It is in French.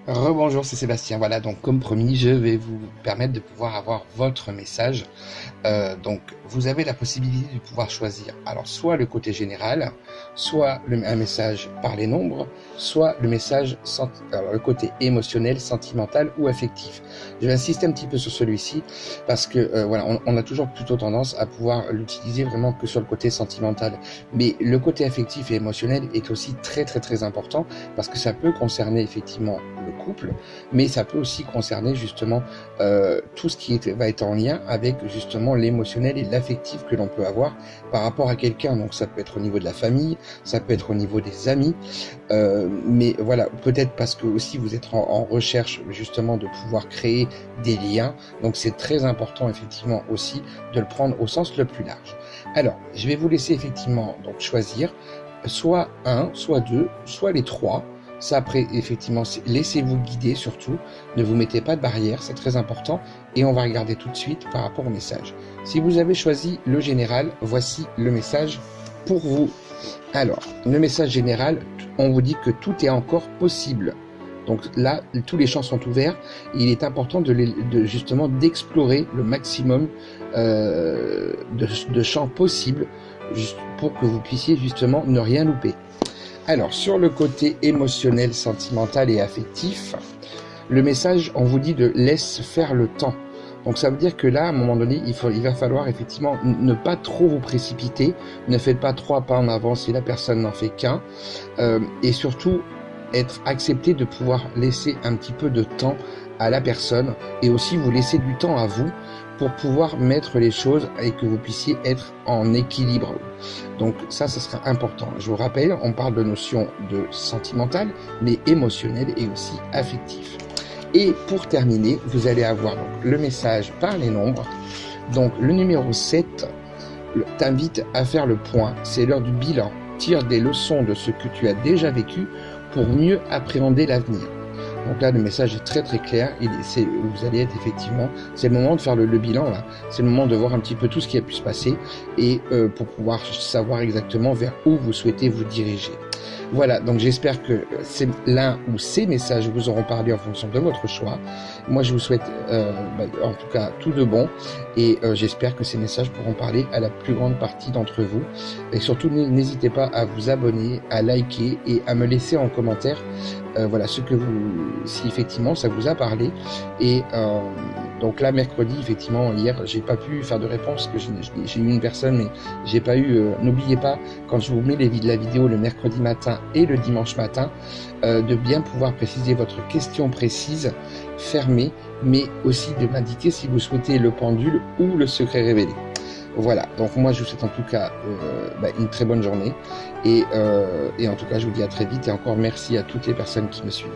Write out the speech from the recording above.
Rebonjour, c'est Sébastien. Voilà, donc comme promis, je vais vous permettre de pouvoir avoir votre message. Donc, vous avez la possibilité de pouvoir choisir. Alors, soit le côté général, soit un message par les nombres, soit le message, alors, le côté émotionnel, sentimental ou affectif. Je vais insister un petit peu sur celui-ci parce que voilà, on a toujours plutôt tendance à pouvoir l'utiliser vraiment que sur le côté sentimental. Mais le côté affectif et émotionnel est aussi très très très important parce que ça peut concerner effectivement le couple, mais ça peut aussi concerner justement tout ce qui va être en lien avec justement l'émotionnel et l'affectif que l'on peut avoir par rapport à quelqu'un. Donc ça peut être au niveau de la famille, ça peut être au niveau des amis, mais voilà, peut-être parce que aussi vous êtes en recherche justement de pouvoir créer des liens, donc c'est très important effectivement aussi de le prendre au sens le plus large. Alors, je vais vous laisser effectivement donc choisir soit un, soit deux, soit les trois. Ça, après, effectivement, laissez-vous guider surtout. Ne vous mettez pas de barrière, c'est très important. Et on va regarder tout de suite par rapport au message. Si vous avez choisi le général, voici le message pour vous. Alors, le message général, on vous dit que tout est encore possible. Donc là, tous les champs sont ouverts. Il est important justement d'explorer le maximum de champs possibles pour que vous puissiez justement ne rien louper. Alors, sur le côté émotionnel, sentimental et affectif, le message, on vous dit de laisse faire le temps. Donc ça veut dire que là, à un moment donné, il va falloir effectivement ne pas trop vous précipiter, ne faites pas 3 pas en avant si la personne n'en fait qu'un, et surtout être accepté de pouvoir laisser un petit peu de temps à la personne et aussi vous laisser du temps à vous pour pouvoir mettre les choses et que vous puissiez être en équilibre. Donc ça sera important. Je vous rappelle, on parle de notion de sentimentale, mais émotionnelle et aussi affective. Et pour terminer, vous allez avoir donc le message par les nombres. Donc le numéro 7 t'invite à faire le point. C'est l'heure du bilan. Tire des leçons de ce que tu as déjà vécu pour mieux appréhender l'avenir. Donc là, le message est très très clair. Vous allez être effectivement, c'est le moment de faire le bilan là. C'est le moment de voir un petit peu tout ce qui a pu se passer et pour pouvoir savoir exactement vers où vous souhaitez vous diriger. Voilà, donc j'espère que l'un ou ces messages vous auront parlé en fonction de votre choix. Moi, je vous souhaite en tout cas tout de bon et j'espère que ces messages pourront parler à la plus grande partie d'entre vous. Et surtout, n'hésitez pas à vous abonner, à liker et à me laisser en commentaire voilà si effectivement ça vous a parlé. Et donc là, mercredi, effectivement, hier, j'ai pas pu faire de réponse, que j'ai eu une personne, mais j'ai pas eu. N'oubliez pas, quand je vous mets la vidéo le mercredi matin et le dimanche matin, de bien pouvoir préciser votre question précise, fermée, mais aussi de m'indiquer si vous souhaitez le pendule ou le secret révélé. Voilà, donc moi je vous souhaite en tout cas une très bonne journée et en tout cas je vous dis à très vite et encore merci à toutes les personnes qui me suivent.